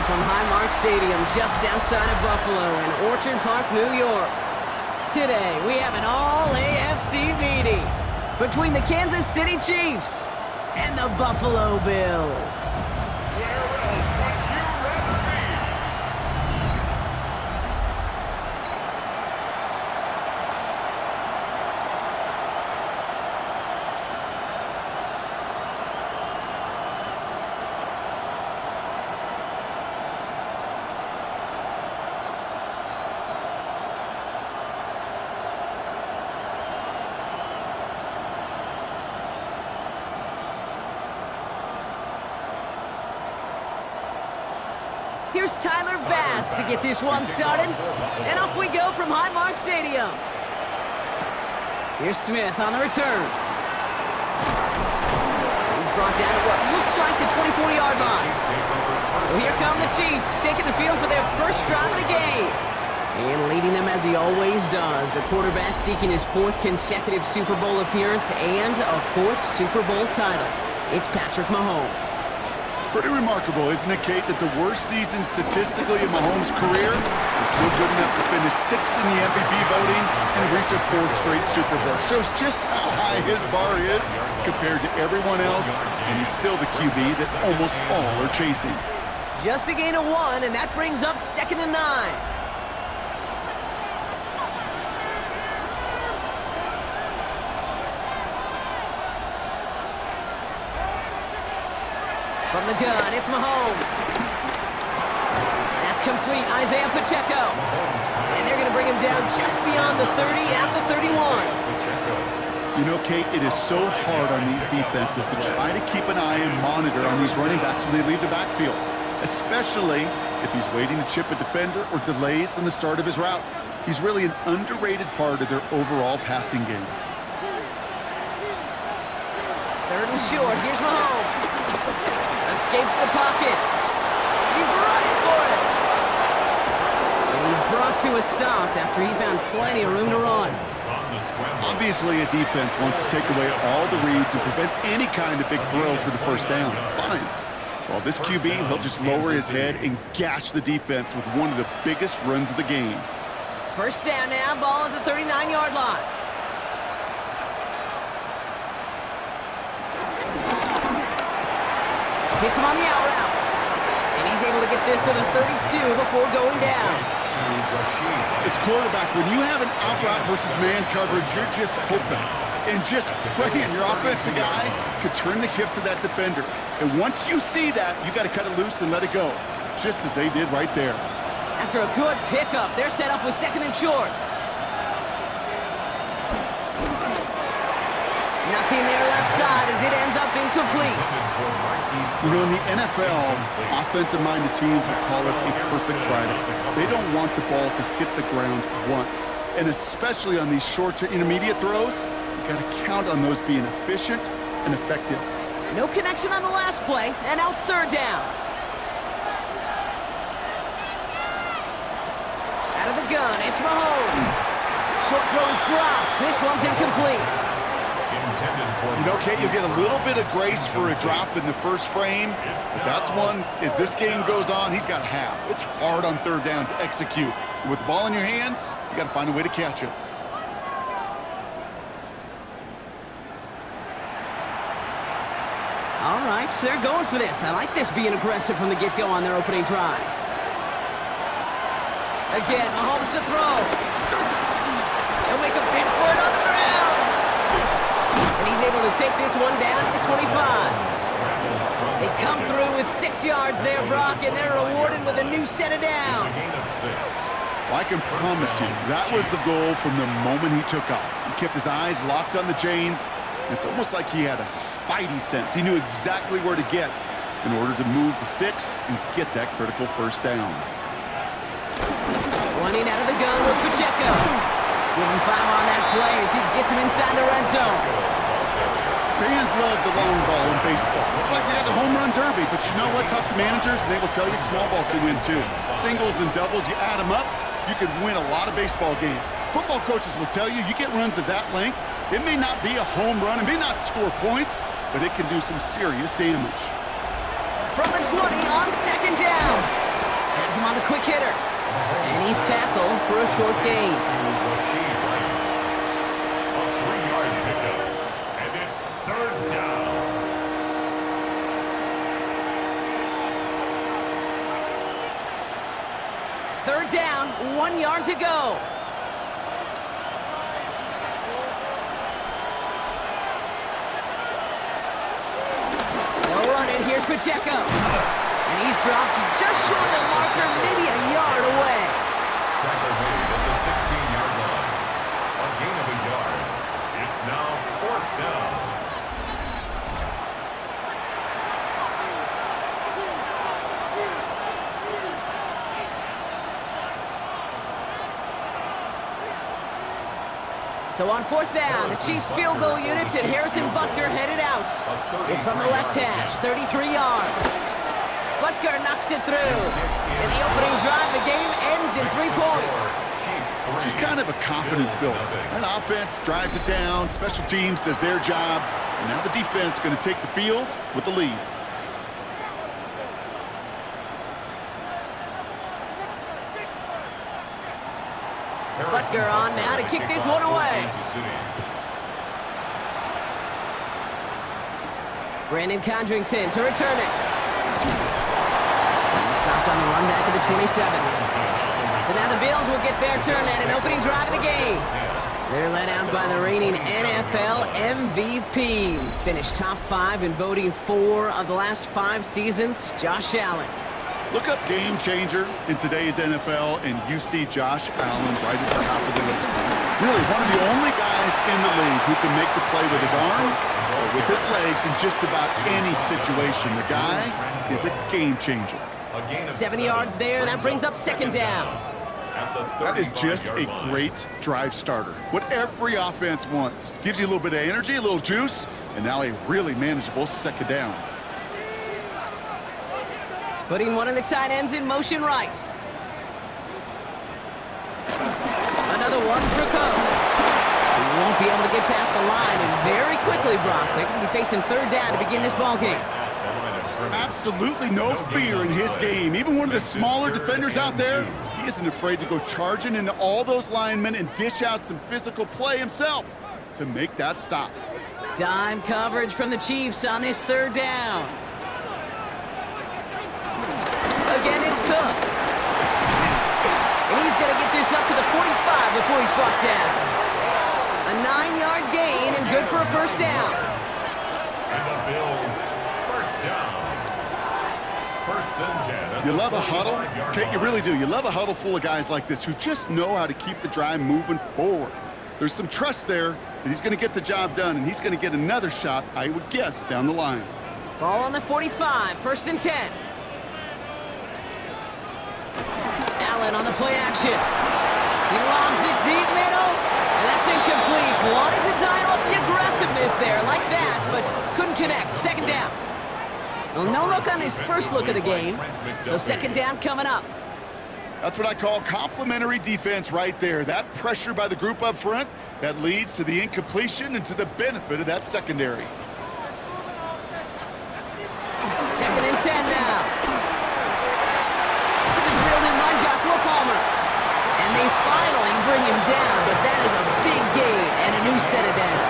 from Highmark Stadium just outside of Buffalo in Orchard Park, New York. Today, we have an all-AFC meeting between the Kansas City Chiefs and the Buffalo Bills. Here's Tyler Bass to get this one started. And off we go from Highmark Stadium. Here's Smith on the return. He's brought down at what looks like the 24-yard line. So here come the Chiefs, taking the field for their first drive of the game. And leading them as he always does, the quarterback seeking his fourth consecutive Super Bowl appearance and a fourth Super Bowl title. It's Patrick Mahomes. Pretty remarkable, isn't it, Kate, that the worst season statistically in Mahomes' career is still good enough to finish sixth in the MVP voting and reach a fourth straight Super Bowl. Shows just how high his bar is compared to everyone else, and he's still the QB that almost all are chasing. Just a gain of 1, and that brings up 2nd and 9. From the gun, it's Mahomes. That's complete, Isaiah Pacheco. And they're going to bring him down just beyond the 30 at the 31. You know, Kate, it is so hard on these defenses to try to keep an eye and monitor on these running backs when they leave the backfield, especially if he's waiting to chip a defender or delays in the start of his route. He's really an underrated part of their overall passing game. 3rd and short, here's Mahomes. Escapes the pocket. He's running for it. And he's brought to a stop after he found plenty of room to run. Obviously, a defense wants to take away all the reads and prevent any kind of big throw for the first down. Fine. Well, this QB, he'll just lower his head and gash the defense with one of the biggest runs of the game. First down now, ball at the 39-yard line. Hits him on the out route. And he's able to get this to the 32 before going down. As quarterback, when you have an out route versus man coverage, you're just hoping and just praying your offensive guy could turn the hips of that defender. And once you see that, you got to cut it loose and let it go, just as they did right there. After a good pickup, they're set up with 2nd and short. Nothing there left side as it ends up incomplete. You know, in the NFL, offensive-minded teams will call it a perfect Friday. They don't want the ball to hit the ground once. And especially on these short to intermediate throws, you got to count on those being efficient and effective. No connection on the last play, and now it's 3rd down. Out of the gun, it's Mahomes. Short throw is dropped. This one's incomplete. You know, Kate, you'll get a little bit of grace for a drop in the first frame, but that's one, as this game goes on, he's got to have. It's hard on 3rd down to execute. And with the ball in your hands, you got to find a way to catch it. All right, so they're going for this. I like this being aggressive from the get-go on their opening drive. Again, Mahomes to throw. He'll make a big foot on the ground. And he's able to take this one down to the 25. They come through with 6 yards there, Brock, and they're rewarded with a new set of downs. Well, I can promise you, that was the goal from the moment he took off. He kept his eyes locked on the chains. It's almost like he had a spidey sense. He knew exactly where to get in order to move the sticks and get that critical first down. Running out of the gun with Pacheco. Give him 5 on that play as he gets him inside the red zone. Fans love the long ball in baseball. It's like they have the home run derby, but you know what? Talk to managers, and they will tell you small ball can win too. Singles and doubles, you add them up, you could win a lot of baseball games. Football coaches will tell you, you get runs of that length, it may not be a home run, it may not score points, but it can do some serious damage. From the 20 on 2nd down. Has him on the quick hitter. And he's tackled for a short gain. A 3-yard pickup. And it's 3rd down. Third down, 1 yard to go. They'll run it. Here's Pacheco. And he's dropped just short of the marker, maybe a yard away. Tackle made at the 16-yard line. A gain of a yard. It's now 4th down. So on 4th down, the Chiefs field goal units and Harrison Butker headed out. It's from the left hash, 33 yards. Butker knocks it through. In the opening drive, the game ends in 3 points. Just kind of a confidence builder. An offense drives it down, special teams does their job, and now the defense is going to take the field with the lead. Butker on now to kick this one away. Brandon Condrington to return it. He stopped on the run back at the 27. So now the Bills will get their turn at an opening drive of the game. They're led out by the reigning NFL MVPs. Finished top 5 in voting 4 of the last 5 seasons, Josh Allen. Look up game changer in today's NFL, and you see Josh Allen right at the top of the list. Really, one of the only guys in the league who can make the play with his arm or with his legs in just about any situation. The guy is a game changer. 7 yards there. That brings up 2nd down. That is just a great drive starter. What every offense wants. Gives you a little bit of energy, a little juice, and now a really manageable 2nd down. Putting one of the tight ends in motion right. Another one for Cook. He won't be able to get past the line, and very quickly, Brock, they're going to be facing 3rd down to begin this ball game. Absolutely no fear in his game. Even one of the smaller defenders out there, he isn't afraid to go charging into all those linemen and dish out some physical play himself to make that stop. Dime coverage from the Chiefs on this 3rd down. Again, it's Cook. And he's going to get this up to the 45 before he's brought down. A 9-yard gain and good for a 1st down. And the Bills, 1st down. 1st and 10. You love a huddle? Okay, you really do. You love a huddle full of guys like this who just know how to keep the drive moving forward. There's some trust there that he's going to get the job done, and he's going to get another shot, I would guess, down the line. Ball on the 45, 1st and 10. Allen on the play action. He lobs it deep middle, and that's incomplete. Wanted to dial up the aggressiveness there like that, but couldn't connect. 2nd down. Well, no look on his first look of the game, so 2nd down coming up. That's what I call complimentary defense right there. That pressure by the group up front, that leads to the incompletion and to the benefit of that secondary. 2nd and 10 now. This is reeled in by Joshua Palmer. And they finally bring him down, but that is a big gain and a new set of downs.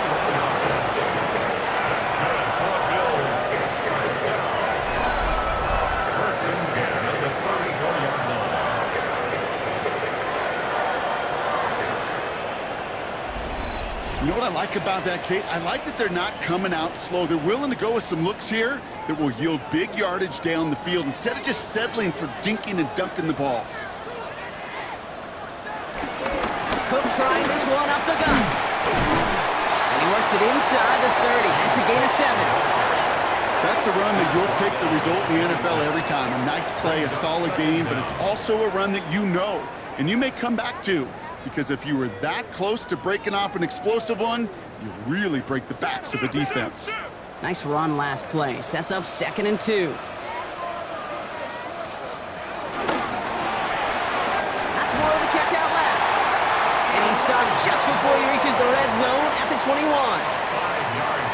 You know what I like about that, Kate? I like that they're not coming out slow. They're willing to go with some looks here that will yield big yardage down the field instead of just settling for dinking and dunking the ball. Cook trying this one up the gut. And he works it inside the 30. That's a gain of 7. That's a run that you'll take the result in the NFL every time. A nice play, a solid game, but it's also a run that you know and you may come back to. Because if you were that close to breaking off an explosive one, you really break the backs of the defense. Nice run last play. Sets up 2nd and 2. That's more of the catch out left. And he's stopped just before he reaches the red zone at the 21.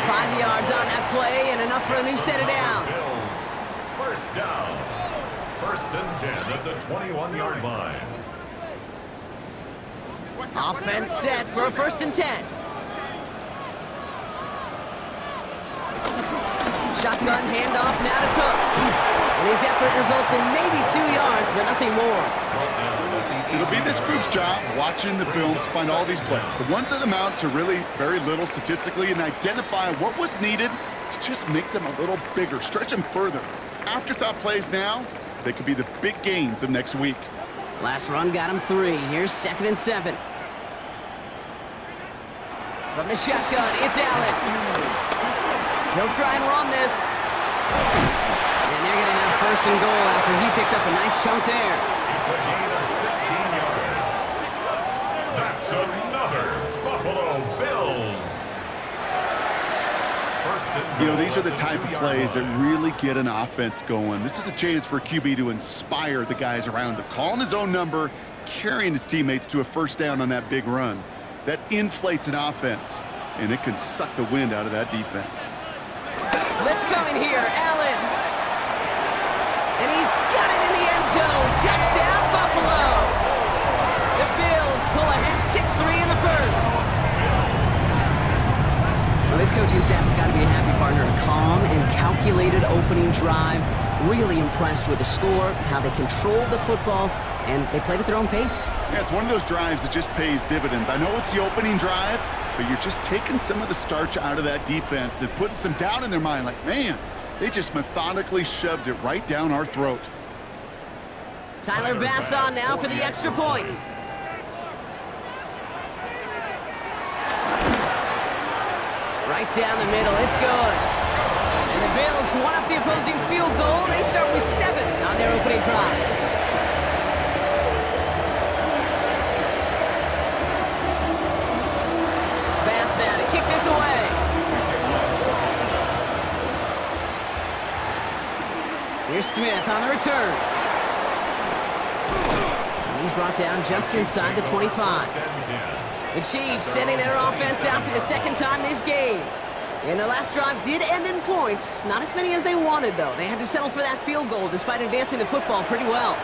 5 yards on that play and enough for a new set of downs. 1st down. 1st and 10 at the 21-yard line. Offense set for a 1st and 10. Shotgun handoff now to Cook. And his effort results in maybe 2 yards, but nothing more. It'll be this group's job watching the film to find all these plays. The ones that amount to really very little statistically and identify what was needed to just make them a little bigger, stretch them further. Afterthought plays now, they could be the big gains of next week. Last run got him 3. Here's 2nd and 7. From the shotgun, it's Allen. He'll try and run this. And they're going to have 1st and goal after he picked up a nice chunk there. It's a gain of 16 yards. That's another Buffalo Bills. You know, these are the type of plays that really get an offense going. This is a chance for a QB to inspire the guys around him. Calling his own number, carrying his teammates to a 1st down on that big run. That inflates an offense, and it can suck the wind out of that defense. Let's come in here, Allen. And he's got it in the end zone. Touchdown, Buffalo. The Bills pull ahead 6-3 in the 1st. Well, this coaching staff has got to be a happy partner. A calm and calculated opening drive. Really impressed with the score, how they controlled the football, and they played at their own pace. Yeah, it's one of those drives that just pays dividends. I know it's the opening drive, but you're just taking some of the starch out of that defense and putting some doubt in their mind. Like, man, they just methodically shoved it right down our throat. Tyler Bass on now for the extra point. Right down the middle, it's good. And the Bills one up the opposing field goal. They start with 7 on their opening drive. Bass now to kick this away. Here's Smith on the return. And he's brought down just inside the 25. The Chiefs sending their offense out for the 2nd time this game. And their last drive did end in points. Not as many as they wanted, though. They had to settle for that field goal despite advancing the football pretty well.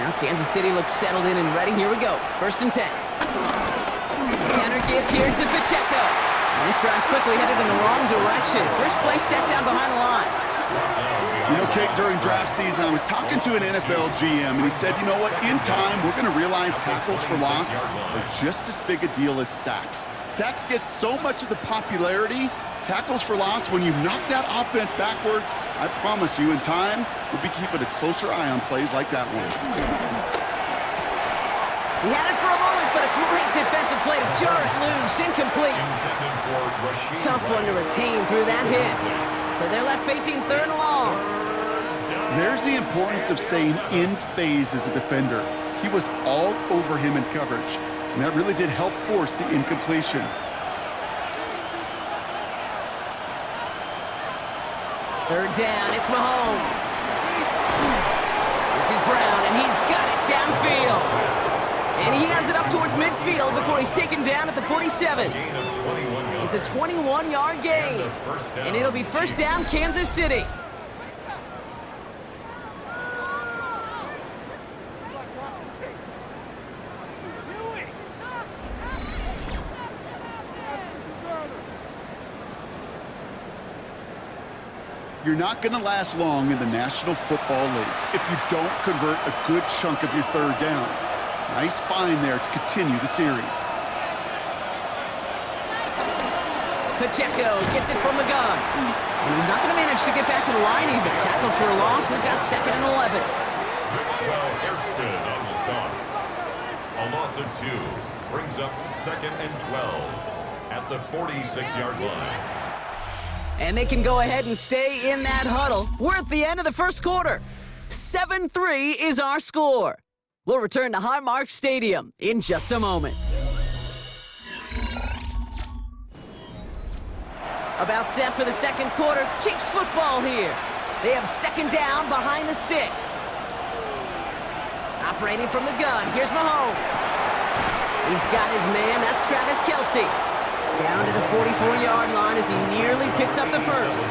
Now Kansas City looks settled in and ready. Here we go. 1st and 10. Counter give here to Pacheco. And this drive's quickly headed in the wrong direction. First play set down behind the line. You know, Kate, during draft season, I was talking to an NFL GM, and he said, you know what, in time, we're going to realize tackles for loss are just as big a deal as sacks. Sacks get so much of the popularity. Tackles for loss, when you knock that offense backwards, I promise you, in time, we'll be keeping a closer eye on plays like that one. He had it for a moment, but a great defensive play to jar it loose. Incomplete. Tough one to retain through that hit. So they're left facing 3rd and long. There's the importance of staying in phase as a defender. He was all over him in coverage, and that really did help force the incompletion. Third down, it's Mahomes. This is Brown, and he's got it downfield. And he has it up towards midfield before he's taken down at the 47. It's a 21-yard gain, and it'll be 1st down, Kansas City. You're not going to last long in the National Football League if you don't convert a good chunk of your 3rd downs. Nice find there to continue the series. Pacheco gets it from the gun. And he's not going to manage to get back to the line even. Tackled for a loss. We've got 2nd and 11. Maxwell Hairston on the stop. A loss of 2 brings up 2nd and 12 at the 46-yard line. And they can go ahead and stay in that huddle. We're at the end of the 1st quarter. 7-3 is our score. We'll return to Highmark Stadium in just a moment. About set for the 2nd quarter. Chiefs football here. They have 2nd down behind the sticks. Operating from the gun. Here's Mahomes. He's got his man. That's Travis Kelce. Down to the 44-yard line as he nearly picks up the 1st.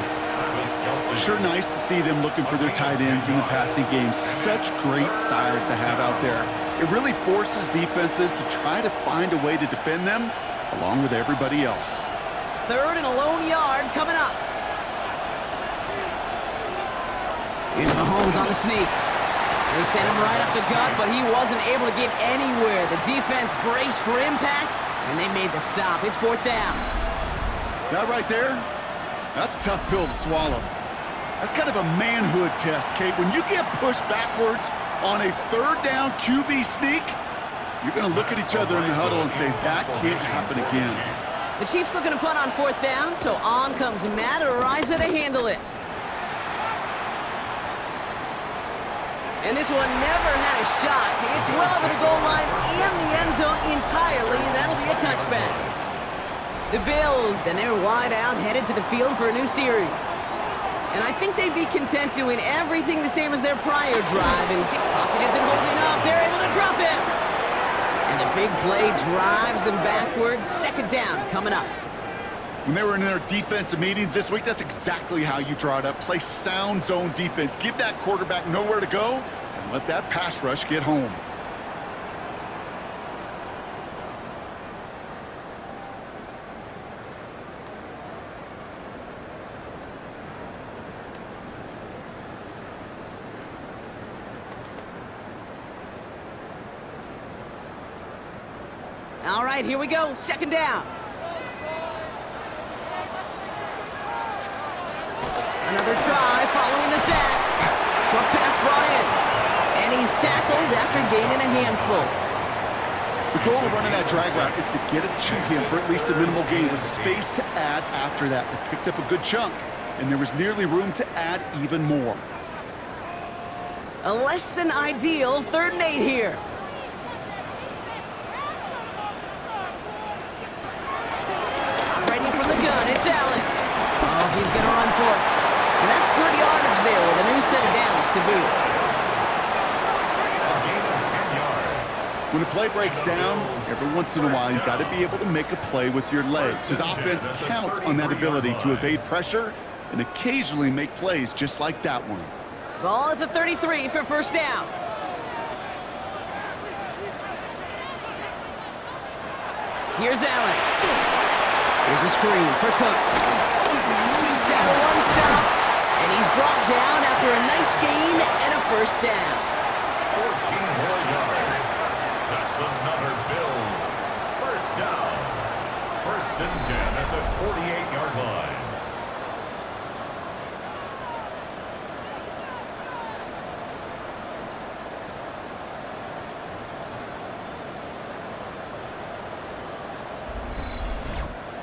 Sure nice to see them looking for their tight ends in the passing game. Such great size to have out there. It really forces defenses to try to find a way to defend them along with everybody else. 3rd and a lone yard coming up. Here's Mahomes on the sneak. They sent him right up the gut, but he wasn't able to get anywhere. The defense braced for impact, and they made the stop. It's 4th down. That right there, that's a tough pill to swallow. That's kind of a manhood test, Kate. When you get pushed backwards on a 3rd down QB sneak, you're going to look at each other in the huddle and say, that can't happen again. The Chiefs looking to punt on 4th down, so on comes Matt Araiza to handle it. And this one never had a shot. It's well over the goal line and the end zone entirely, and that'll be a touchback. The Bills, and they're wide out, headed to the field for a new series. And I think they'd be content doing everything the same as their prior drive. And Pocket isn't holding up. They're able to drop him. And the big play drives them backwards. 2nd down coming up. When they were in their defensive meetings this week, that's exactly how you draw it up. Play sound zone defense. Give that quarterback nowhere to go and let that pass rush get home. All right, here we go. 2nd down. Another try following the sack. Short pass brought in. And he's tackled after gaining a handful. The goal of running that drag route is to get it to him for at least a minimal gain with space to add after that. They picked up a good chunk, and there was nearly room to add even more. A less than ideal 3rd and 8 here. Ready from the gun, it's Allen. Oh, he's going to run for it. And that's good yardage there with a new set of downs to boot. A gain of 10 yards. When a play breaks down, every once in a while, you got to be able to make a play with your legs. His offense counts on that ability to evade pressure and occasionally make plays just like that one. Ball at the 33 for 1st down. Here's Allen. Here's a screen for Cook. Takes out a 1-stop, and he's brought down after a nice gain and a 1st down. 14 more yards. That's another Bills 1st down. 1st and 10 at the 48-yard line.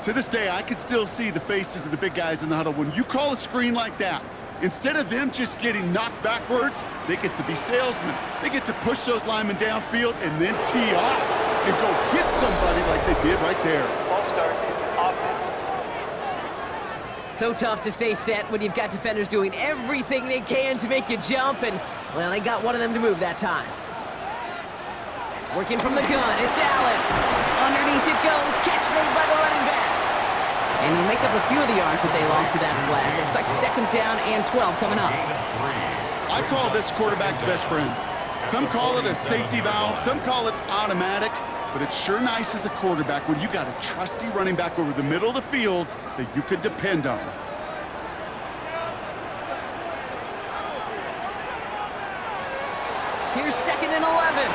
To this day, I could still see the faces of the big guys in the huddle. When you call a screen like that, instead of them just getting knocked backwards, they get to be salesmen. They get to push those linemen downfield and then tee off and go hit somebody like they did right there. Ball starts. Offense. So tough to stay set when you've got defenders doing everything they can to make you jump, and, well, they got one of them to move that time. Working from the gun, it's Allen. Underneath it goes, catch made by the running back. And he'll make up a few of the yards that they lost to that flag. Looks like 2nd down and 12 coming up. I call this quarterback's best friend. Some call it a safety valve, some call it automatic, but it's sure nice as a quarterback when you got a trusty running back over the middle of the field that you could depend on. Here's 2nd and 11.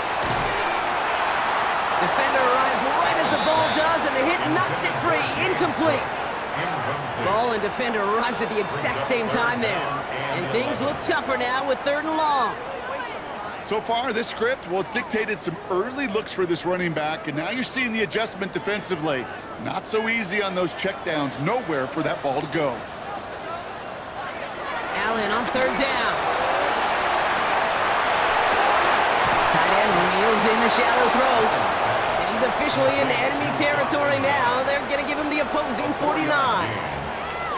Defender arrives right as the ball does, and the hit knocks it free. Incomplete. Ball and defender arrived at the exact same time there. And things look tougher now with 3rd and long. So far, this script, well, it's dictated some early looks for this running back, and now you're seeing the adjustment defensively. Not so easy on those checkdowns. Nowhere for that ball to go. Allen on 3rd down. Tight end reels in the shallow throw. And he's officially in enemy territory now. They're going to give him the opposing 49.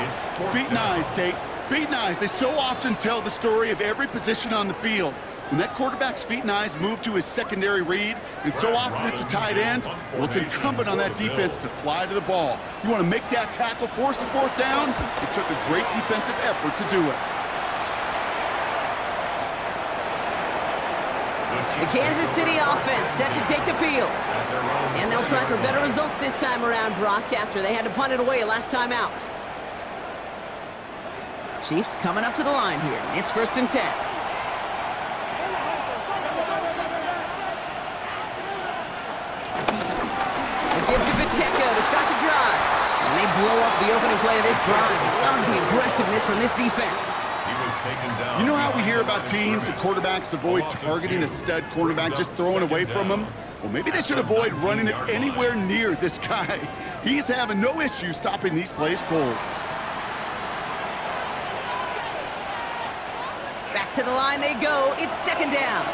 It's Feet and eyes, Kate. Feet and eyes. They so often tell the story of every position on the field. When that quarterback's feet and eyes move to his secondary read, and so often it's a tight end, well, it's incumbent on that defense to fly to the ball. You want to make that tackle, force the fourth down? It took a great defensive effort to do it. The Kansas City offense set to take the field. And they'll try for better results this time around, Brock, after they had to punt it away last time out. Chiefs coming up to the line here. It's 1st and 10. It gives to Pacheco to start the drive. And they blow up the opening play of this drive. Love the aggressiveness from this defense. He was taken down. You know how we hear about teams and quarterbacks avoid targeting a stud cornerback, just throwing away from him? Well, maybe they should avoid running it anywhere near this guy. He's having no issue stopping these plays cold. Back to the line they go. It's 2nd down.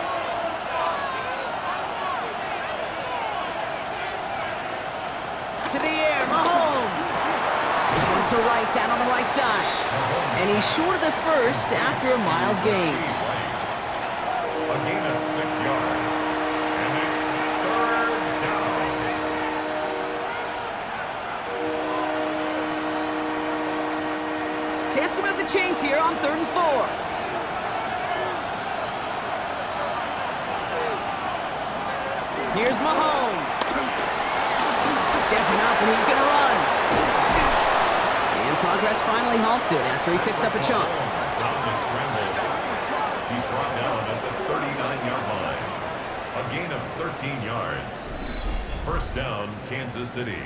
To the air, Mahomes. This one's to Rice out on the right side. And he's short of the first after a mild gain. A gain of 6 yards. And it's 3rd down. Chance to move the chains here on 3rd and 4. Here's Mahomes. Stepping up, and he's going to run. And progress finally halted after he picks up a chunk. On the scramble. He's brought down at the 39-yard line. A gain of 13 yards. 1st down, Kansas City.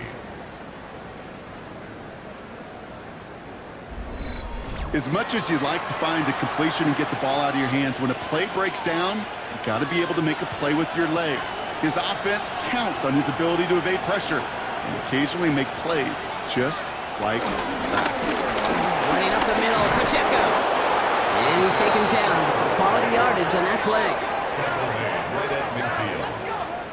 As much as you'd like to find a completion and get the ball out of your hands, when a play breaks down, you've got to be able to make a play with your legs. His offense counts on his ability to evade pressure and occasionally make plays just like that. Running up the middle, Pacheco. And he's taken down. Some quality yardage on that play. Tackle made right at midfield.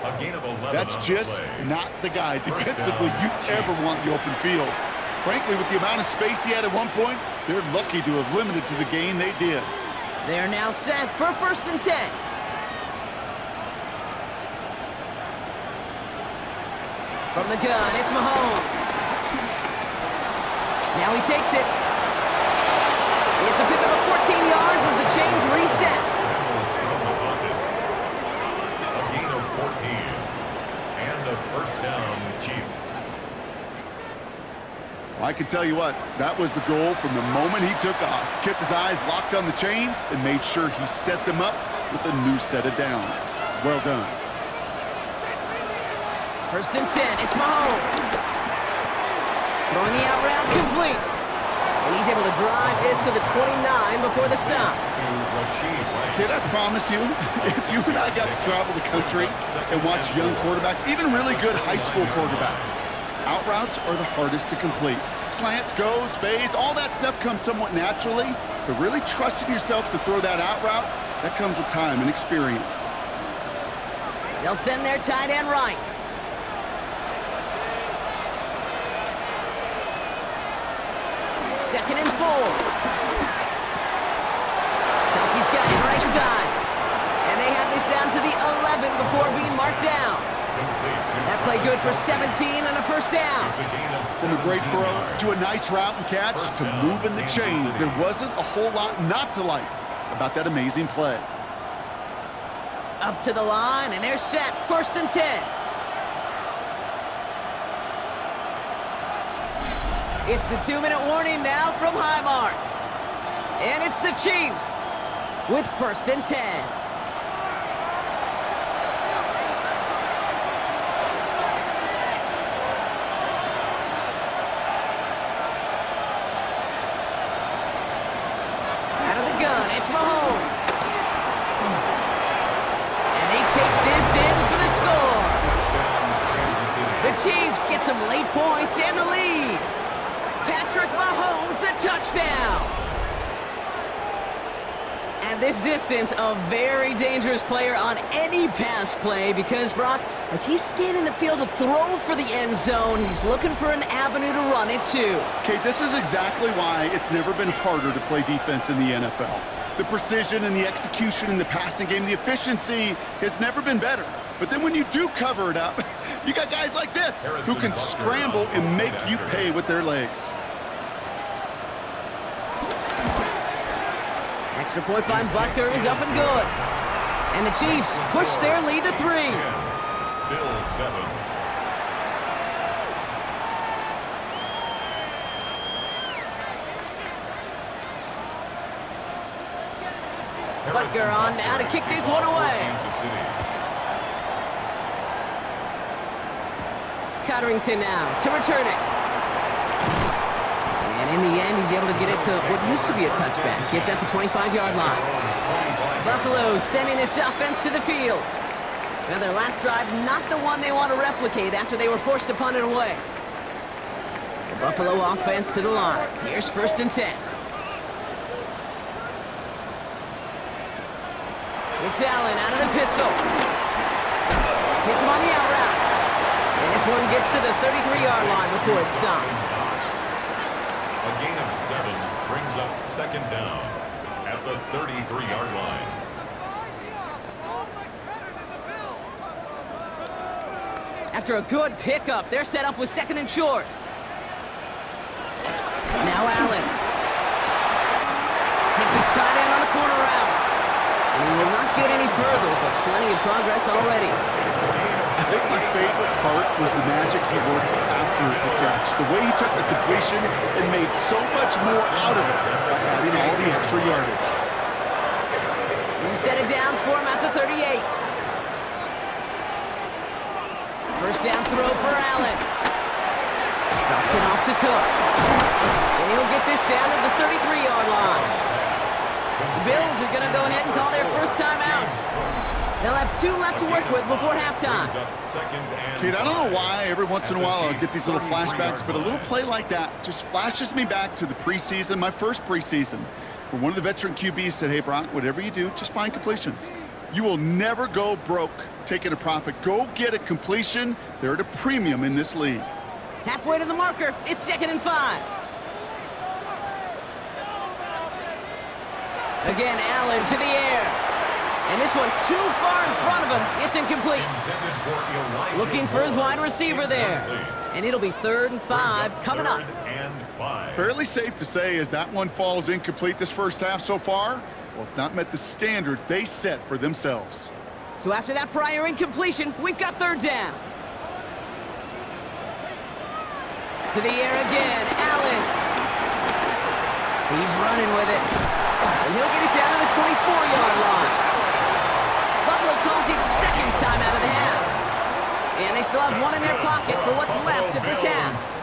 A gain of 11. That's on the just play. not the guy defensively down, you ever Chiefs. want in the open field. Frankly, with the amount of space he had at one point, they're lucky to have limited to the gain they did. They're now set for 1st and 10. From the gun, it's Mahomes. Now he takes it. It's a pickup of 14 yards as the chains reset. Scrambles from the pocket. A gain of 14. And a 1st down, Chiefs. Well, I can tell you what, that was the goal from the moment he took off. Kept his eyes locked on the chains and made sure he set them up with a new set of downs. Well done. 1st and 10, it's Mahomes. Throwing the out route complete. And he's able to drive this to the 29 before the stop. To Rashid Rice. Kid, I promise you, if you and I got to travel the country and watch young quarterbacks, even really good high school quarterbacks, out routes are the hardest to complete. Slants, goes, fades, all that stuff comes somewhat naturally, but really trusting yourself to throw that out route, that comes with time and experience. They'll send their tight end right. Second and 4. Kelsey's got it right side. And they have this down to the 11 before being marked down. That play good for 17 and a 1st down. From a great throw to a nice route and catch to moving the chains, there wasn't a whole lot not to like about that amazing play. Up to the line, and they're set. 1st and 10. It's the 2-minute warning now from Highmark. And it's the Chiefs with 1st and 10. Out of the gun, it's Mahomes. And they take this in for the score. The Chiefs get some late points and the lead. Patrick Mahomes, the touchdown. And At this distance, a very dangerous player on any pass play because, Brock, as he's scanning the field to throw for the end zone, he's looking for an avenue to run it too. Kate, this is exactly why it's never been harder to play defense in the NFL. The precision and the execution in the passing game, the efficiency has never been better. But then when you do cover it up, you got guys like this who can scramble and make you pay with their legs. Extra point by Butker is up and good. And the Chiefs push their lead to 3. Bill 7. Butker on now to kick this one away. Cotterington now to return it. And in the end, he's able to get it to what used to be a touchback. It's at the 25-yard line. Buffalo sending its offense to the field. Now their last drive, not the one they want to replicate after they were forced to punt it away. The Buffalo offense to the line. Here's 1st and 10. It's Allen out of the pistol. Hits him on the out route. And this one gets to the 33-yard line before it's stopped. A gain of 7 brings up 2nd down at the 33-yard line. After a good pickup, they're set up with 2nd and short. Now Allen. Hits his tight end on the corner route. And he will not get any further, but plenty of progress already. I think my favorite part was the magic he worked after the catch. The way he took the completion and made so much more out of it by adding all the extra yardage. New set of downs for him at the 38. First down throw for Allen. Drops it off to Cook. And he'll get this down to the 33-yard line. The Bills are going to go ahead and call their first timeout. They'll have 2 left to work with before halftime. Kate, I don't know why every once in a while I'll get these little flashbacks, but a little play like that just flashes me back to the preseason, my first preseason, where one of the veteran QBs said, hey, Brock, whatever you do, just find completions. You will never go broke taking a profit. Go get a completion. They're at a premium in this league. Halfway to the marker. It's 2nd and 5. Again, Allen to the air. And this one too far in front of him. It's incomplete. Looking for his wide receiver there. And it'll be 3rd and 5 coming up. Fairly safe to say as that one falls incomplete this first half so far, well, it's not met the standard they set for themselves. So after that prior incompletion, we've got 3rd down. To the air again, Allen. He's running with it. And he'll get it down to the 24-yard line. Buffalo calls it 2nd time out of the half. And they still have 1 in their pocket for what's left of this half.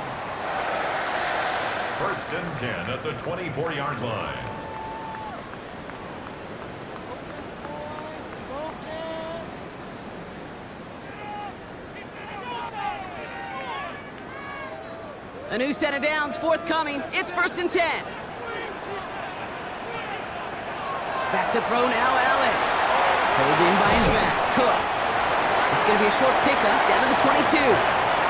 1st and 10 at the 24-yard line. A new set of downs forthcoming. It's 1st and 10. Back to throw now, Allen. Pulled in by his back. Cook. It's going to be a short pickup down to the 22.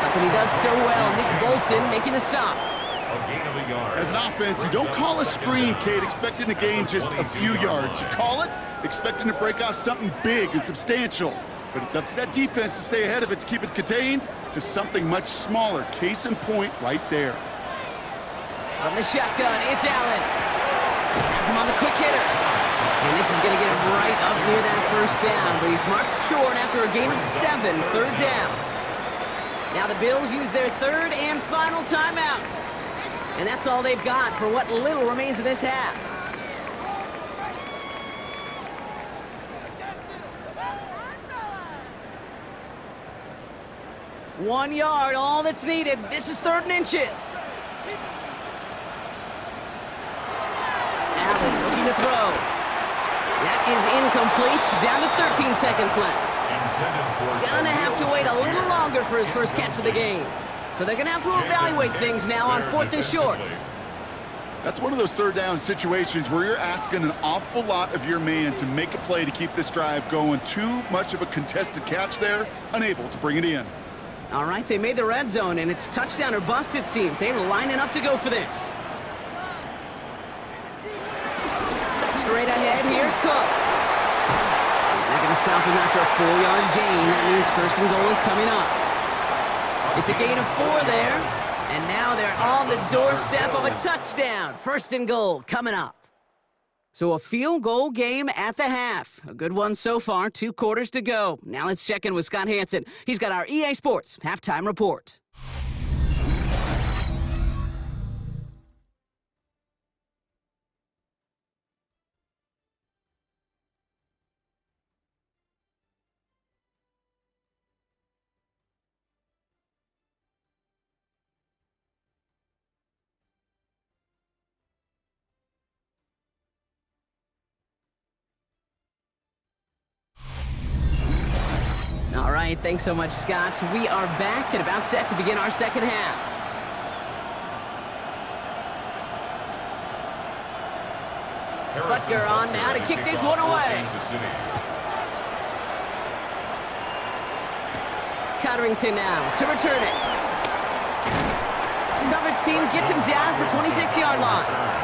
Something he does so well. Nick Bolton making the stop. A gain of a yard. As an offense, you don't call a screen, Kate, expecting to gain just a few yards. You call it expecting to break out something big and substantial. But it's up to that defense to stay ahead of it, to keep it contained to something much smaller. Case in point right there. From the shotgun, it's Allen. Has him on the quick hitter. And this is going to get him right up near that 1st down. But he's marked short after a gain of 7, 3rd down. Now the Bills use their 3rd and final timeout. And that's all they've got for what little remains of this half. One yard, all that's needed. This is 3rd and inches. Allen looking to throw. That is incomplete. Down to 13 seconds left. Gonna have to wait a little longer for his first catch of the game. So they're gonna have to evaluate things now on 4th and short. That's one of those third down situations where you're asking an awful lot of your man to make a play to keep this drive going. Too much of a contested catch there, unable to bring it in. All right, they made the red zone, and it's touchdown or bust, it seems. They were lining up to go for this. Straight ahead, here's Cook. And they're going to stop him after a 4-yard gain. That means first and goal is coming up. It's a gain of 4 there. And now they're on the doorstep of a touchdown. First and goal coming up. So a field goal game at the half. A good one so far, 2 quarters to go. Now let's check in with Scott Hansen. He's got our EA Sports halftime report. All right, thanks so much, Scott. We are back and about set to begin our second half. Butker on now to kick this one away. Cotterington now to return it. Coverage team gets him down for 26-yard line.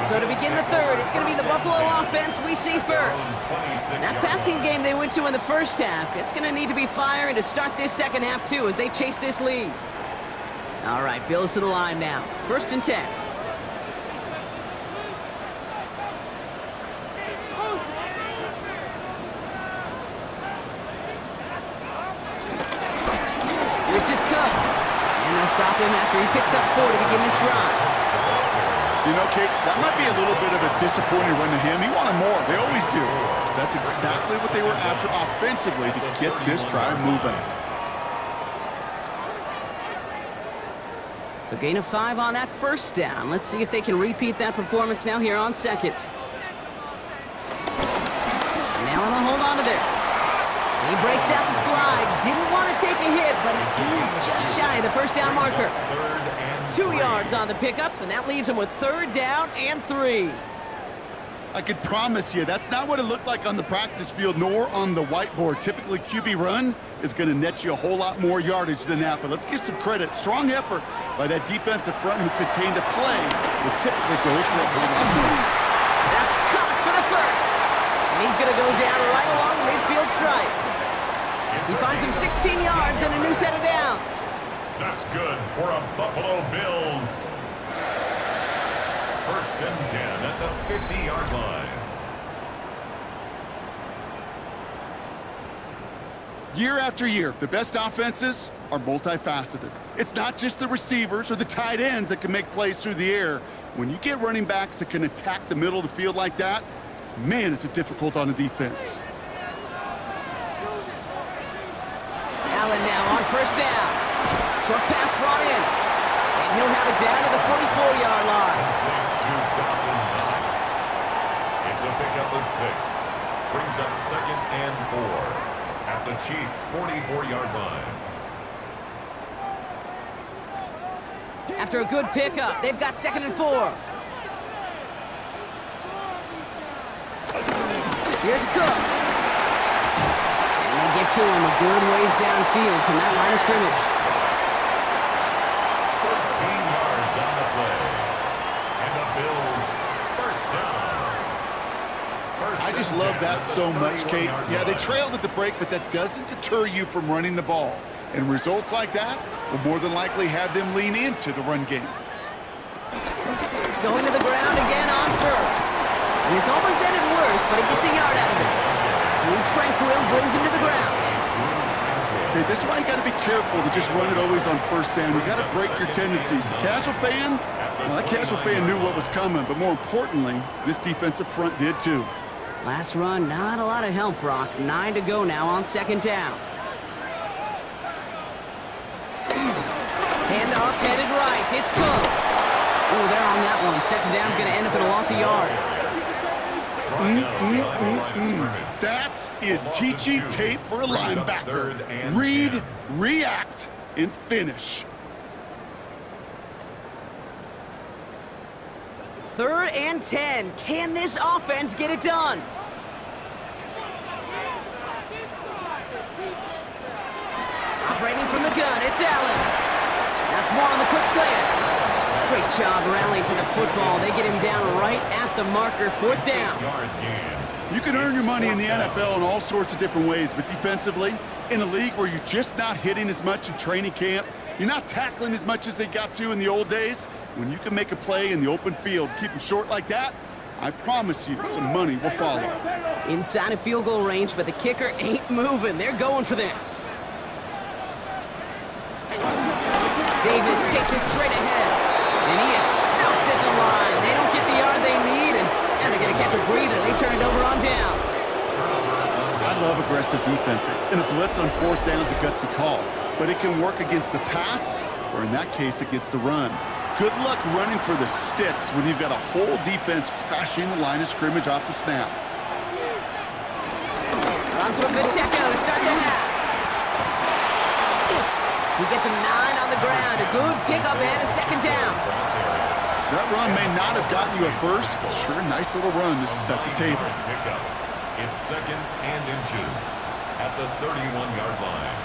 So to begin the third, it's going to be the Buffalo offense we see first. That passing game they went to in the first half, it's going to need to be firing to start this second half too as they chase this lead. All right, Bills to the line now. First and 10. This is Cook. And they'll stop him after he picks up 4 to begin this drive. You know, Kate, that might be a little bit of a disappointing run to him. He wanted more. They always do. That's exactly what they were after offensively to get this drive moving. So gain of 5 on that first down. Let's see if they can repeat that performance now here on second. And Allen will hold on to this. He breaks out the slide. Didn't want to take a hit, but he is just shy of the first down marker. 2 yards on the pickup, and that leaves him with 3rd down and 3. I could promise you that's not what it looked like on the practice field nor on the whiteboard. Typically, QB run is going to net you a whole lot more yardage than that, but let's give some credit. Strong effort by that defensive front who contained a play that typically goes for a whole lot more. That's caught for the first, and he's going to go down right along the midfield stripe. He finds him 16 yards and a new set of downs. That's good for a Buffalo Bills. First and 10 at the 50-yard line. Year after year, the best offenses are multifaceted. It's not just the receivers or the tight ends that can make plays through the air. When you get running backs that can attack the middle of the field like that, man, is it difficult on the defense. Allen now on first down. Short pass brought in. And he'll have it down to the 44-yard line. It's a pickup of 6. Brings up 2nd and 4 at the Chiefs' 44-yard line. After a good pickup, they've got 2nd and 4. Here's Cook. And they get to him a good ways downfield from that line of scrimmage. 13 yards on the play. And the Bills first down. I just love that so much, Kate. Yeah, they trailed at the break, but that doesn't deter you from running the ball. And results like that will more than likely have them lean into the run game. Going to the ground again on first. And he's almost ended worse, but he gets a yard out of this. Drew Tranquil brings him to the ground. Okay, this is why you got to be careful to just run it always on first down. You got to break your tendencies. The casual fan, well, that casual fan knew what was coming, but more importantly, this defensive front did too. Last run, not a lot of help, Brock. 9 to go now on 2nd down. Handoff headed right. It's Cook. Oh, they're on that one. 2nd down's going to end up in a loss of yards. That is teaching tape for a linebacker. Read, react, and finish. 3rd and 10. Can this offense get it done? Operating from the gun, it's Allen. That's more on the quick slant. Great job rallying to the football. They get him down right at the marker, 4th down. You can earn your money in the NFL in all sorts of different ways, but defensively, in a league where you're just not hitting as much in training camp, you're not tackling as much as they got to in the old days, when you can make a play in the open field, keep them short like that, I promise you some money will follow. Inside of field goal range, but the kicker ain't moving. They're going for this. Davis takes it straight ahead, and he is stuffed at the line. They don't get the yard they need, and they're going to catch a breather. They turn it over on downs. I love aggressive defenses, and a blitz on 4th down is a gutsy call, but it can work against the pass, or in that case, against the run. Good luck running for the sticks when you've got a whole defense crashing the line of scrimmage off the snap. Run from Pacheco to start the half. He gets a 9 on the ground. A good pickup and a 2nd down. That run may not have gotten you a first, but sure, nice little run to set the table. It's 2nd and inches at the 31-yard line.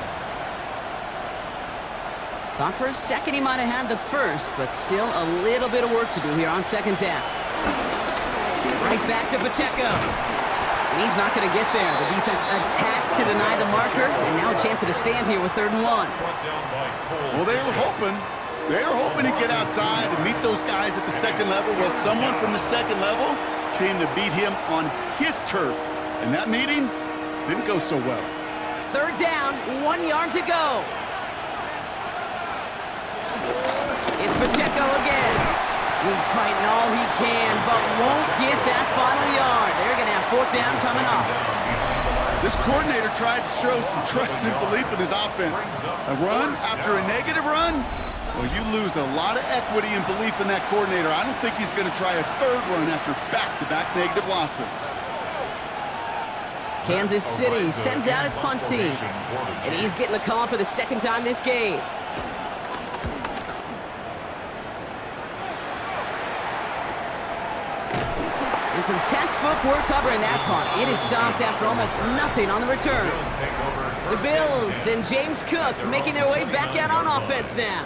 Thought for a second he might have had the first, but still a little bit of work to do here on 2nd down. Right back to Pacheco. And he's not going to get there. The defense attacked to deny the marker, and now a chance at a stand here with 3rd and 1. Well, they were hoping to get outside and meet those guys at the 2nd level. Well, someone from the 2nd level came to beat him on his turf. And that meeting didn't go so well. 3rd down, 1 yard to go. It's Pacheco again. He's fighting all he can, but won't get that final yard. They're going to have 4th down coming up. This coordinator tried to show some trust and belief in his offense. A run after a negative run? Well, you lose a lot of equity and belief in that coordinator. I don't think he's going to try a 3rd run after back-to-back negative losses. Kansas City sends out its punt team. And he's getting the call for the 2nd time this game. And some textbook work covering that punt. It is stopped after almost nothing on the return. The Bills and James Cook making their way back out on offense now.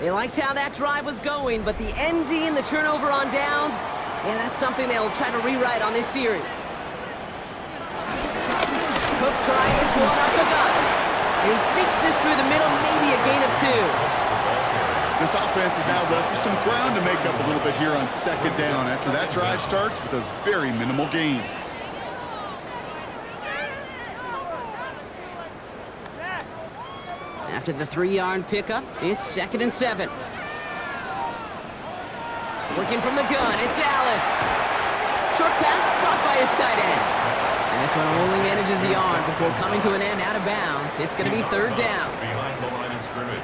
They liked how that drive was going, but the ND and the turnover on downs, yeah, that's something they'll try to rewrite on this series. Cook trying this one up the gut. And he sneaks this through the middle, maybe a gain of 2. This offense is now left with some ground to make up a little bit here on 2nd down after that drive starts with a very minimal gain. After the 3-yard pickup, it's 2nd and 7. Working from the gun, it's Allen. Short pass caught by his tight end. And this one only manages the arm before coming to an end out of bounds. It's going to be 3rd down. Behind the line of scrimmage.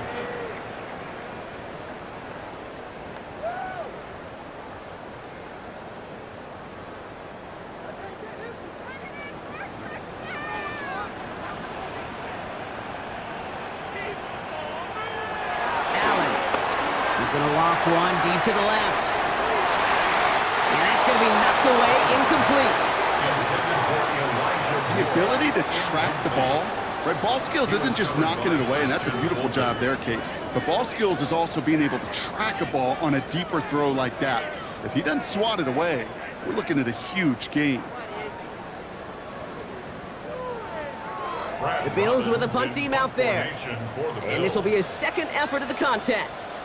He's going to loft one deep to the left. And that's going to be knocked away, incomplete. The ability to track the ball, right? Ball skills isn't just knocking it away, and that's a beautiful job there, Kate. But ball skills is also being able to track a ball on a deeper throw like that. If he doesn't swat it away, we're looking at a huge gain. The Bills with a punt team out there. And this will be his 2nd effort of the contest.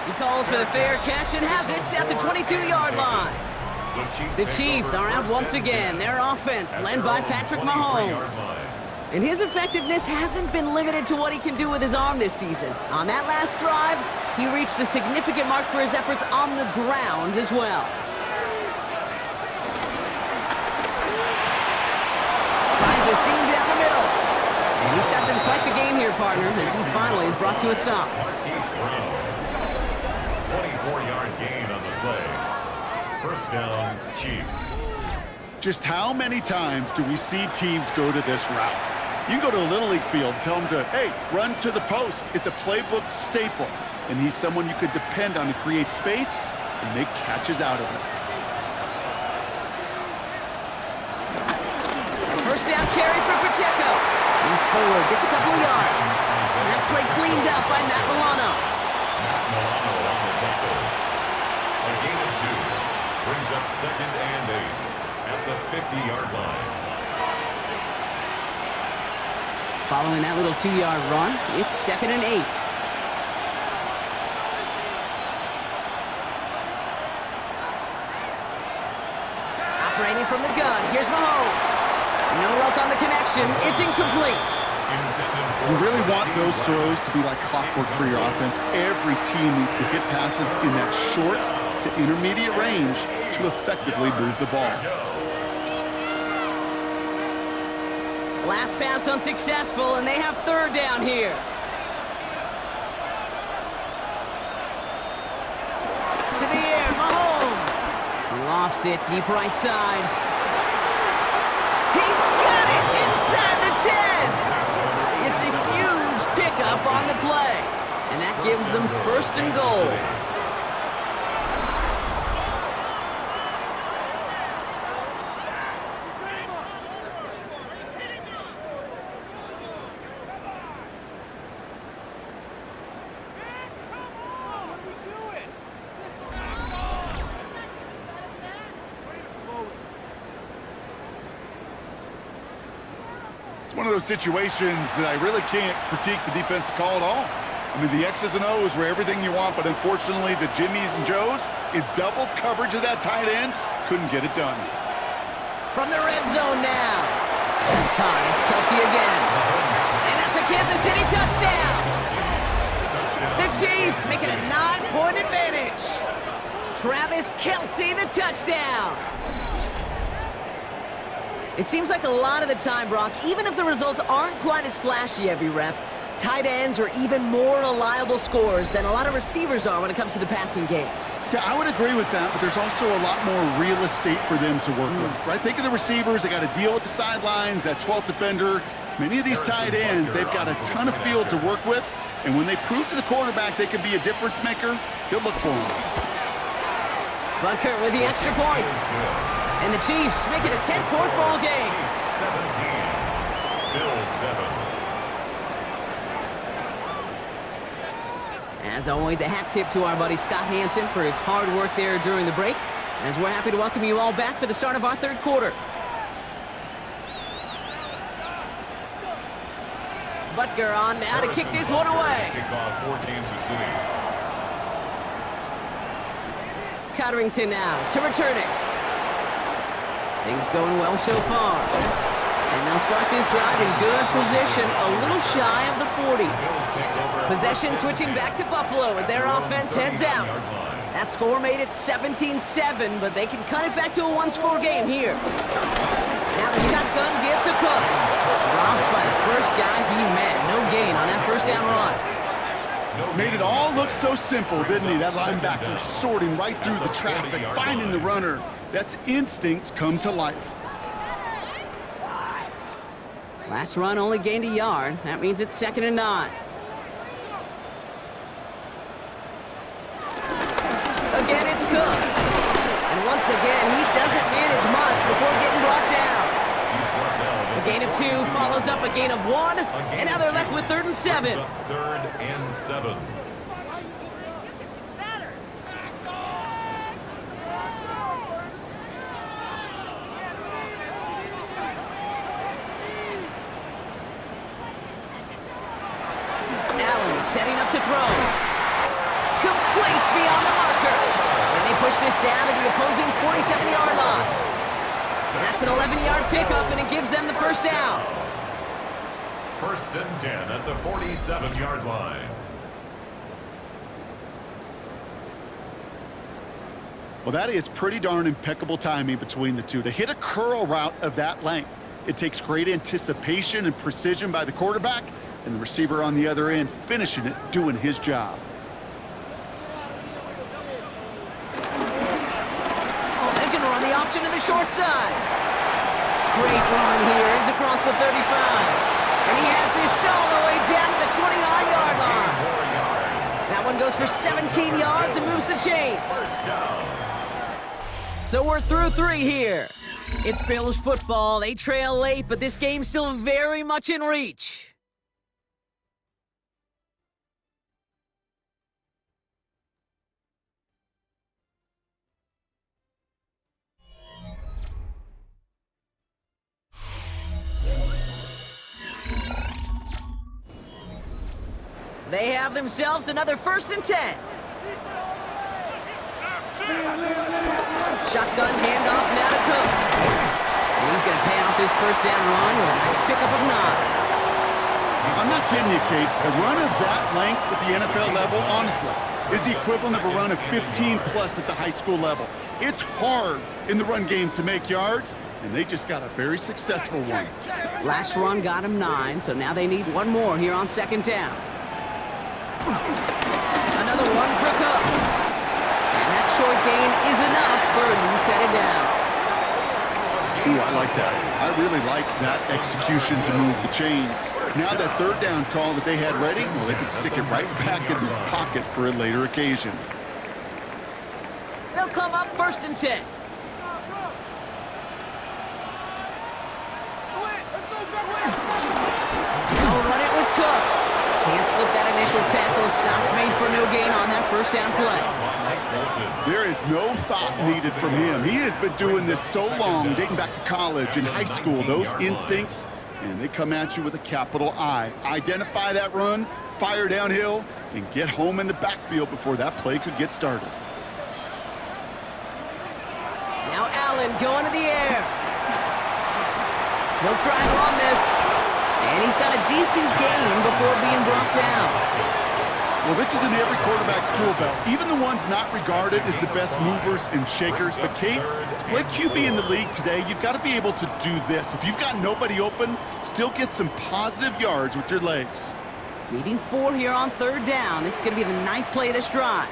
He calls for the fair catch and has it at the 22-yard line. The Chiefs are out once again. Their offense led by Patrick Mahomes. And his effectiveness hasn't been limited to what he can do with his arm this season. On that last drive, he reached a significant mark for his efforts on the ground as well. Finds a seam down the middle. And he's got them quite the game here, partner, as he finally is brought to a stop. 24-yard gain on the play. 1st down, Chiefs. Just how many times do we see teams go to this route? You can go to a Little League field, tell him to, hey, run to the post. It's a playbook staple. And he's someone you could depend on to create space and make catches out of it. First down carry for Pacheco. He's forward, gets a couple of yards. That play cleaned up by Matt Milano. Matt Milano on the tackle. A gain of 2 brings up 2nd and 8 at the 50-yard line. Following that little 2-yard run, it's 2nd and 8. Operating from the gun, here's Mahomes. No luck on the connection, it's incomplete. You really want those throws to be like clockwork for your offense. Every team needs to hit passes in that short to intermediate range to effectively move the ball. Last pass unsuccessful, and they have 3rd down here. To the air, Mahomes. Lofts it deep right side. He's got it inside the 10. It's a huge pickup on the play, and that gives them 1st and goal. It's one of those situations that I really can't critique the defensive call at all. I mean, the X's and O's were everything you want, but unfortunately, the Jimmies and Joes in double coverage of that tight end couldn't get it done. From the red zone now. That's caught. It's Kelsey again. And that's a Kansas City touchdown. The Chiefs making a 9-point advantage. Travis Kelsey, the touchdown. It seems like a lot of the time, Brock, even if the results aren't quite as flashy every rep, tight ends are even more reliable scorers than a lot of receivers are when it comes to the passing game. Yeah, I would agree with that, but there's also a lot more real estate for them to work with, right? Think of the receivers. They got to deal with the sidelines, that 12th defender. Many of these tight ends, they've got a ton of field to work with, and when they prove to the quarterback they can be a difference maker, he'll look for them. Butker with the extra points. And the Chiefs make it a 10-point ball game. 17, Bills 7. As always, a hat tip to our buddy Scott Hansen for his hard work there during the break, as we're happy to welcome you all back for the start of our 3rd quarter. Butker on now to kick this one away. Kickoff for Kansas City. Cotterington now to return it. Things going well so far. And they'll start this drive in good position, a little shy of the 40. Possession switching back to Buffalo as their offense heads out. That score made it 17-7, but they can cut it back to a 1-score game here. Now the shotgun give to Cook. Robbed by the first guy he met. No gain on that 1st down run. Made it all look so simple, didn't he? That linebacker sorting right through the traffic, finding the runner. That's instincts come to life. Last run only gained a yard. That means it's 2nd and 9. Again, it's Cook. And once again, he doesn't manage much before getting brought down. A gain of 2 follows up a gain of 1, and now they're left with 3rd and 7. 3rd and 7. Allen setting up to throw. Complete beyond the marker. And they push this down to the opposing 47-yard line. That's an 11-yard pickup, and it gives them the 1st down. 1st and 10 at the 47-yard line. Well, that is pretty darn impeccable timing between the two. To hit a curl route of that length, it takes great anticipation and precision by the quarterback, and the receiver on the other end finishing it, doing his job. Oh, they're going to run the option to the short side. Great run here. It's across the 35. And he has this all the way down to the 29-yard line. 4 yards. That one goes for 17 yards and moves the chains. First down. So we're through 3 here. It's Bills football. They trail late, but this game's still very much in reach. They have themselves another 1st and 10. Shotgun handoff now to Cook. And he's going to pay off his 1st down run with a nice pickup of 9. I'm not kidding you, Kate. A run of that length at the NFL level, honestly, is the equivalent of a run of 15-plus at the high school level. It's hard in the run game to make yards, and they just got a very successful one. Last run got him 9, so now they need one more here on 2nd down. Another one for Cook. And that short gain is enough for a new set it down. Ooh, I like that. I really like that execution to move the chains. Now that 3rd down call that they had ready, well, they could stick it right back in the pocket for a later occasion. They'll come up 1st and 10. They'll run it with Cook. Can't slip that initial tackle. Stops made for no gain on that 1st down play. There is no thought needed from him. He has been doing this so long, dating back to college and high school. Those instincts, and they come at you with a capital I. Identify that run, fire downhill, and get home in the backfield before that play could get started. Now Allen going to the air. He'll try to run this. And he's got a decent gain before being brought down. Well, this is in every quarterback's tool belt, even the ones not regarded as the best movers and shakers. But, Kate, to play QB in the league today, you've got to be able to do this. If you've got nobody open, still get some positive yards with your legs. Needing 4 here on 3rd down. This is going to be the 9th play of this drive.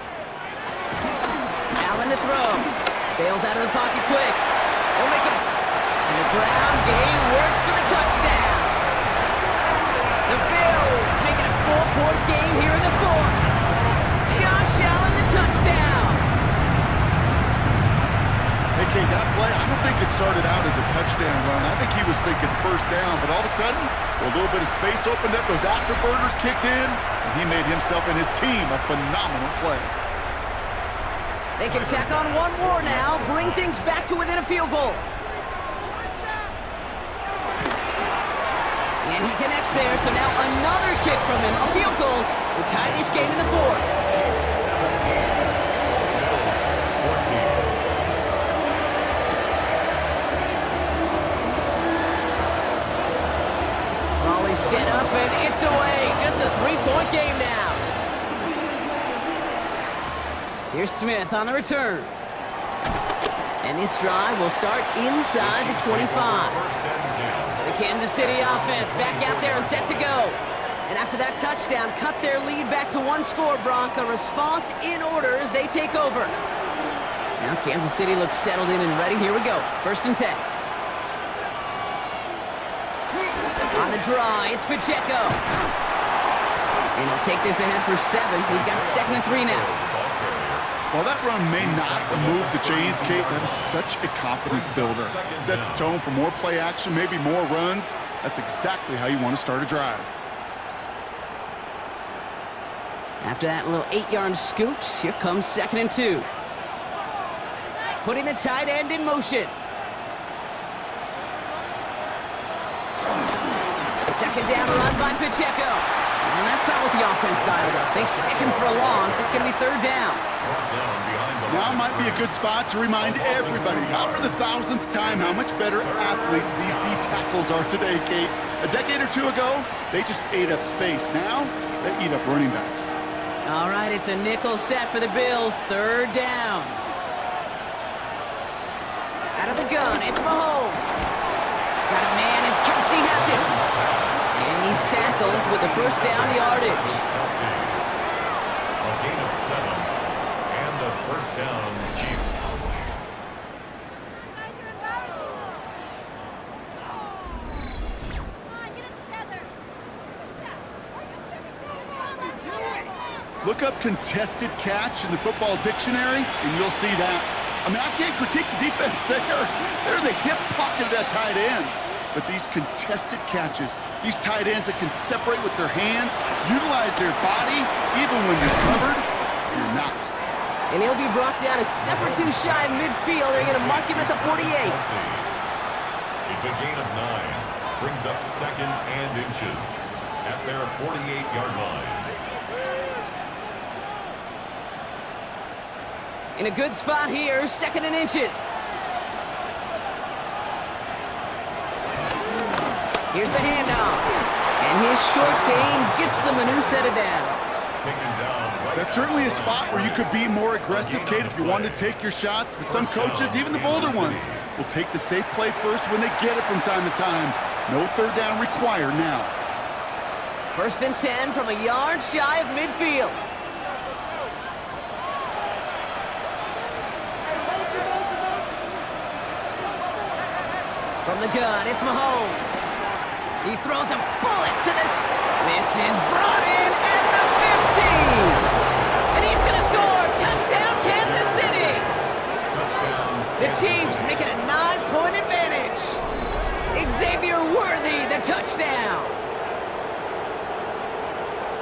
Allen to throw. Bails out of the pocket quick. He'll make it. And the ground game works for the touchdown. The Bills make it a 4-point game here in the 4th. Josh Allen, the touchdown. Hey, Kate, that play, I don't think it started out as a touchdown run. I think he was thinking 1st down, but all of a sudden, a little bit of space opened up, those afterburners kicked in, and he made himself and his team a phenomenal play. They can tack on one more now, bring things back to within a field goal. And he connects there, so now another kick from him, a field goal, will tie this game in the 4th. 14. Raleigh set up, and it's away. Just a 3-point game now. Here's Smith on the return. And this drive will start inside the 25. The Kansas City offense back out there and set to go. And after that touchdown, cut their lead back to 1 score, Brock. A response in order as they take over. Now Kansas City looks settled in and ready. Here we go. 1st and 10. On the draw, it's Pacheco. And he'll take this ahead for 7. We've got 2nd and 3 now. While that run may not move the chains, Kate, that is such a confidence builder. Sets the tone for more play action, maybe more runs. That's exactly how you want to start a drive. After that little 8-yard scoot, here comes 2nd and 2. Putting the tight end in motion. The 2nd down run by Pacheco. And that's not what the offense dialed up. They stick him for a loss. It's going to be 3rd down. Now might be a good spot to remind everybody, not for the 1000th time, how much better athletes these D tackles are today, Kate. A decade or 2 ago, they just ate up space. Now, they eat up running backs. All right, it's a nickel set for the Bills. 3rd down. Out of the gun, it's Mahomes. Got a man, and Kelsey has it. And he's tackled with the 1st down yardage. A gain of 7. And a 1st down, Chiefs. Look up contested catch in the football dictionary, and you'll see that. I mean, I can't critique the defense there. They're in the hip pocket of that tight end. But these contested catches, these tight ends that can separate with their hands, utilize their body, even when you're covered, you're not. And he'll be brought down a step or two shy of midfield. They're going to mark him at the 48. It's a gain of 9. Brings up 2nd and inches at their 48-yard line. In a good spot here, 2nd and inches. Here's the handoff. And his short gain gets them a new set of downs. Taken down. That's certainly a spot where you could be more aggressive, Kate, if you wanted to take your shots. But some coaches, even the bolder ones, will take the safe play first when they get it from time to time. No third down required now. 1st and 10 from a yard shy of midfield. From the gun, it's Mahomes. He throws a bullet to this. This is brought in at the 15. And he's going to score. Touchdown, Kansas City. The Chiefs make it a 9-point advantage. Xavier Worthy, the touchdown.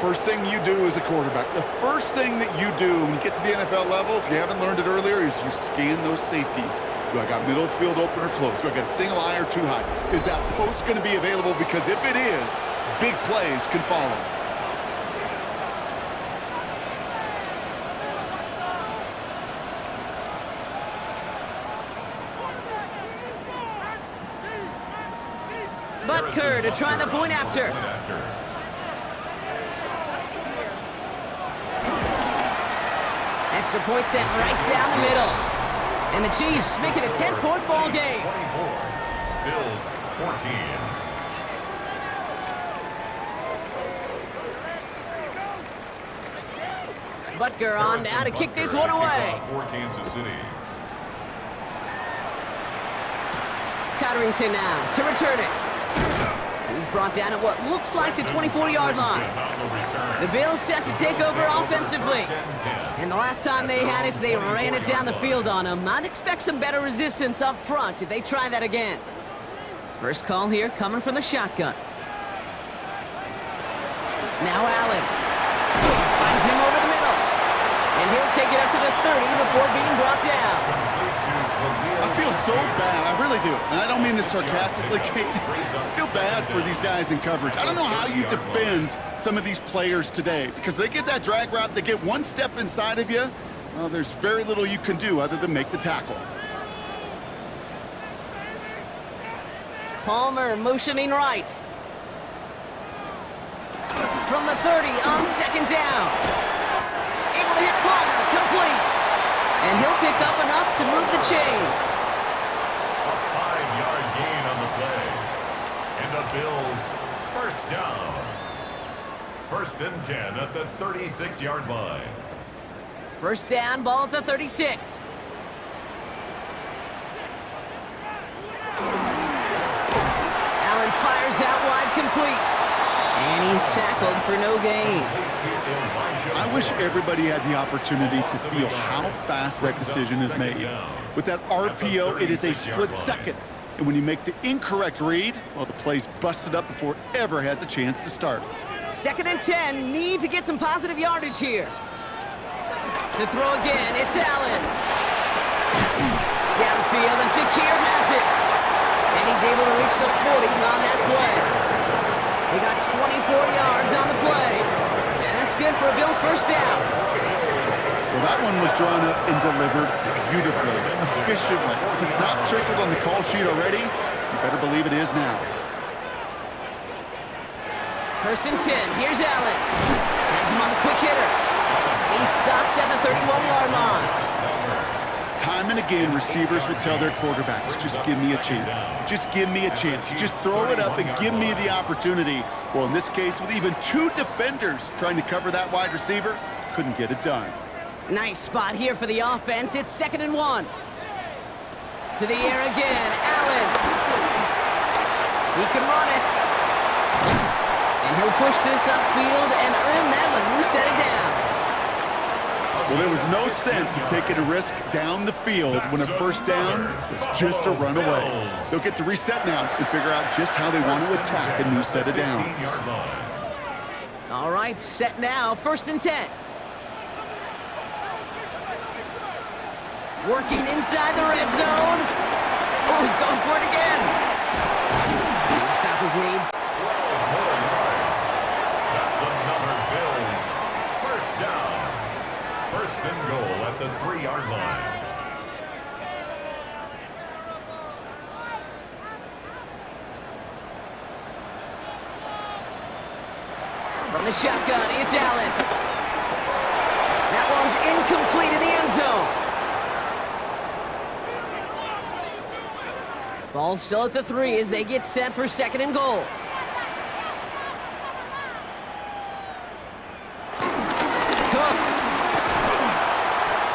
First thing you do as a quarterback, the first thing that you do when you get to the NFL level, if you haven't learned it earlier, is you scan those safeties. Do I got middle field open or close? Do I got a single eye or too high? Is that post going to be available? Because if it is, big plays can follow. Butker to try the point after. Extra point sent right down the middle. And the Chiefs make it a 10-point ball game. 24, Bills 14. Butker on now to kick this one away. For Kansas City. Cotterington now to return it. He's brought down at what looks like the 24-yard line. The Bills set to take over offensively. And the last time they had it, they ran it down the field on him. I'd expect some better resistance up front if they try that again. First call here coming from the shotgun. Now Allen. Finds him over the middle. And he'll take it up to the 30 before being brought down. I feel so bad. I really do. And I don't mean this sarcastically, Kate. I feel bad for these guys in coverage. I don't know how you defend some of these players today because they get that drag route, they get one step inside of you. Well, there's very little you can do other than make the tackle. Palmer motioning right. From the 30 on 2nd down. Able to hit Palmer, complete. And he'll pick up enough to move the chains. A 5-yard gain on the play. And the Bills first down. 1st and 10 at the 36-yard line. First down, ball at the 36. Allen fires out wide, complete. And he's tackled for no gain. I wish everybody had the opportunity to feel how fast that decision is made. With that RPO, it is a split second. And when you make the incorrect read, well, the play's busted up before it ever has a chance to start. 2nd and 10, need to get some positive yardage here. To throw again, it's Allen. Downfield, and Shakir has it. And he's able to reach the 40 on that play. He got 24 yards on the play. And that's good for a Bills first down. Well, that one was drawn up and delivered beautifully, efficiently. If it's not circled on the call sheet already, you better believe it is now. 1st and 10, here's Allen. Has him on the quick hitter. He's stopped at the 31-yard line. Time and again, receivers will tell their quarterbacks, just give me a chance. Just give me a chance. Just throw it up and give me the opportunity. Well, in this case, with even 2 defenders trying to cover that wide receiver, couldn't get it done. Nice spot here for the offense. It's 2nd and 1. To the air again, Allen. He can run it. And he'll push this upfield and earn them a new set of downs. Well, there was no sense of taking a risk down the field when a first down was just a run away. They'll get to reset now and figure out just how they want to attack a new set of downs. All right, set now, 1st and 10. Working inside the red zone. Oh, he's going for it again. And the stop is made. That's another Bills first down. 1st and goal at the 3-yard line. From the shotgun, it's Allen. That one's incomplete in the end zone. Ball still at the 3 as they get set for 2nd and goal. Cook.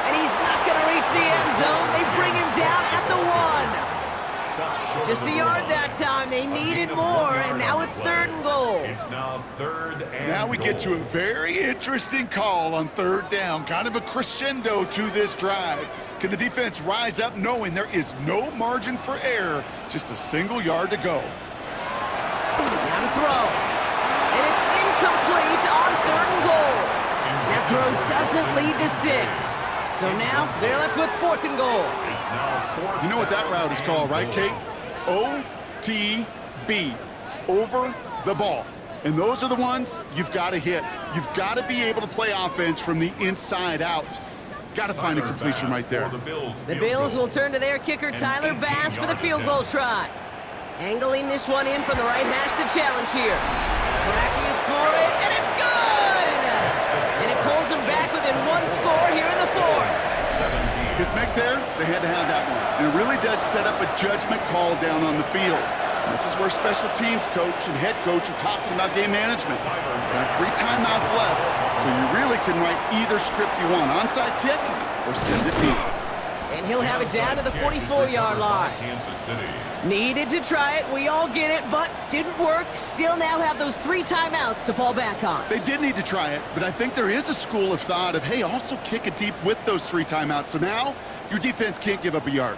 And he's not going to reach the end zone. They bring him down at the 1. Just a yard that time. They needed more, and now it's 3rd and goal. It's now 3rd and Now we get to a very interesting call on 3rd down. Kind of a crescendo to this drive. Can the defense rise up knowing there is no margin for error? Just a single yard to go. Now to throw. And it's incomplete on 3rd and goal. That throw doesn't lead to 6. So now they're left with 4th and goal. It's now 4th. You know what that route is called, right, Kate? OTB, over the ball. And those are the ones you've got to hit. You've got to be able to play offense from the inside out. Got to find a completion right there. The Bills will turn to their kicker, Tyler Bass, for the field goal try. Angling this one in from the right hash, the challenge here. Cracking for it, and it's good! And it pulls them back within 1 score here in the 4th. His make there, they had to have that one. And it really does set up a judgment call down on the field. And this is where special teams coach and head coach are talking about game management. There are 3 timeouts left, so you really can write either script you want. Onside kick or send it deep. And he'll have it down to the 44-yard line. Needed to try it, we all get it, but didn't work. Still now have those 3 timeouts to fall back on. They did need to try it, but I think there is a school of thought of, hey, also kick it deep with those 3 timeouts. So now your defense can't give up a yard.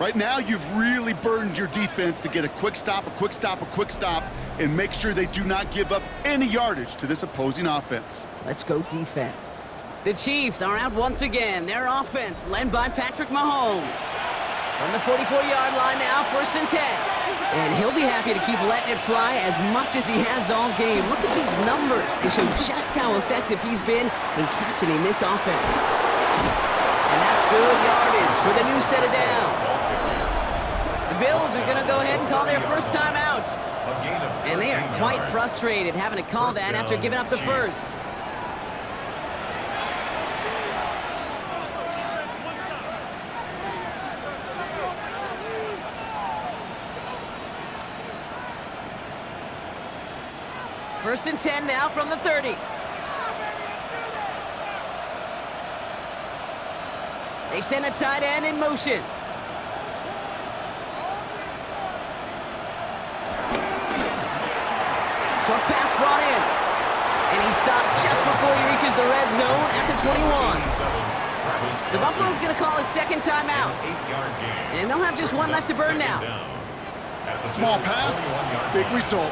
Right now, you've really burdened your defense to get a quick stop, a quick stop, a quick stop, and make sure they do not give up any yardage to this opposing offense. Let's go defense. The Chiefs are out once again. Their offense led by Patrick Mahomes. From the 44-yard line now, 1st and 10. And he'll be happy to keep letting it fly as much as he has all game. Look at these numbers. They show just how effective he's been in captaining this offense. And that's good yardage with a new set of downs. The Bills are going to go ahead and call their first time out. And they are quite frustrated having to call that after giving up the first. First and 10 now from the 30. They send a tight end in motion. Short pass brought in. And he stopped just before he reaches the red zone at the 21. So Buffalo's going to call it 2nd timeout. And they'll have just 1 left to burn now. Small pass, big result.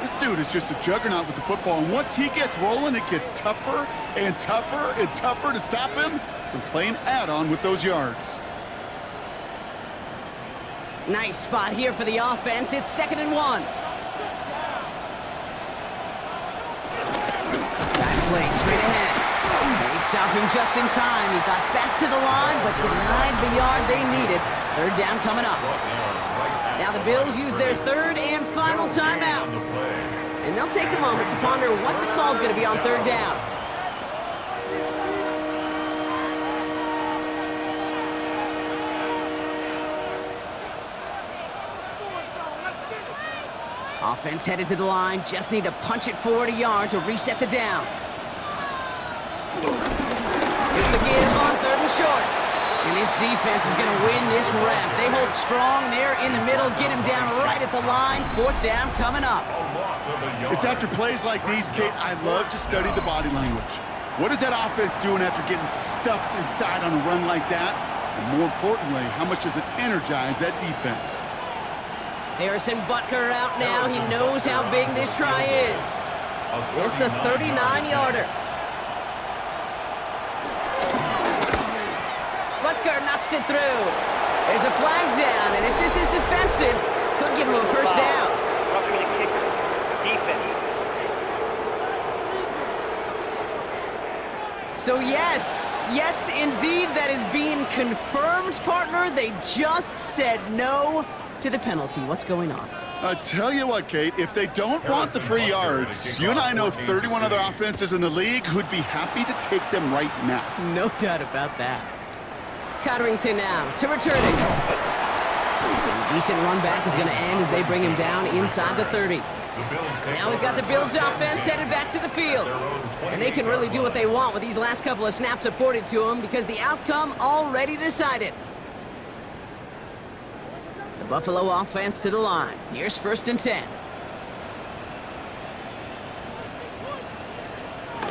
This dude is just a juggernaut with the football, and once he gets rolling, it gets tougher and tougher and tougher to stop him from playing add-on with those yards. Nice spot here for the offense. It's 2nd and 1. That play straight ahead. They stopped him just in time. He got back to the line, but denied the yard they needed. 3rd down coming up. Now the Bills use their 3rd and final timeout. And they'll take a moment to ponder what the call is going to be on 3rd down. Offense headed to the line. Just need to punch it forward a yard to reset the downs. Here's the give on 3rd and short. And this defense is going to win this rep. They hold strong there in the middle, get him down right at the line. 4th down coming up. It's after plays like these, Kate, I love to study the body language. What is that offense doing after getting stuffed inside on a run like that? And more importantly, how much does it energize that defense? Harrison Butker out now. He knows how big this try is. It's a 39-yarder. Butker knocks it through. There's a flag down, and if this is defensive, could give him a first down. Roughing the kicker. Defense. So yes, indeed, that is being confirmed, partner. They just said no to the penalty. What's going on? I tell you what, Kate, if they don't want the free yards, you and I know 31 other offenses in the league who'd be happy to take them right now. No doubt about that. Cotterington now to return it. A decent run back is going to end as they bring him down inside the 30. Now we've got the Bills offense headed back to the field. And they can really do what they want with these last couple of snaps afforded to them because the outcome already decided. The Buffalo offense to the line. Here's 1st and 10.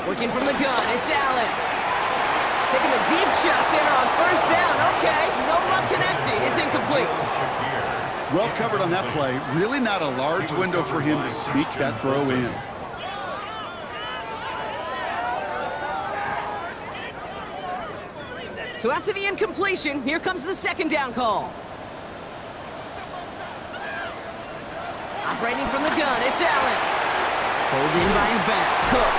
Working from the gun, it's Allen. Taking a deep shot there on 1st down. Okay, no luck connecting. It's incomplete. Well covered on that play. Really not a large window for him to sneak that throw in. So after the incompletion, here comes the 2nd down call. Operating from the gun, it's Allen. Pulled in by his back, Cook.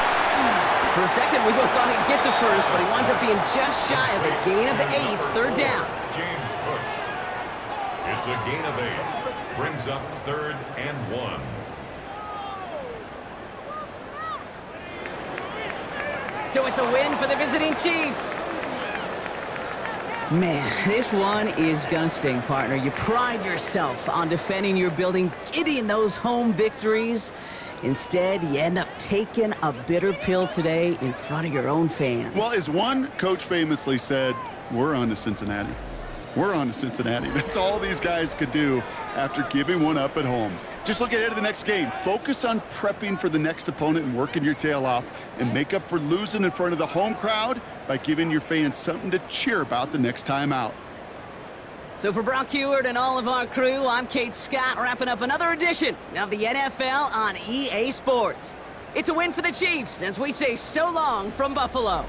For a second, we both thought he'd get the first, but he winds up being just shy of a gain of 8, 3rd down. James Cook. It's a gain of 8. Brings up 3rd and 1. So it's a win for the visiting Chiefs. Man, this one is gonna sting, partner. You pride yourself on defending your building, getting those home victories. Instead, you end up taking a bitter pill today in front of your own fans. Well, as one coach famously said, we're on to Cincinnati. We're on to Cincinnati. That's all these guys could do after giving one up at home. Just look ahead to the next game. Focus on prepping for the next opponent and working your tail off, and make up for losing in front of the home crowd by giving your fans something to cheer about the next time out. So for Brock Heward and all of our crew, I'm Kate Scott, wrapping up another edition of the NFL on EA Sports. It's a win for the Chiefs as we say so long from Buffalo.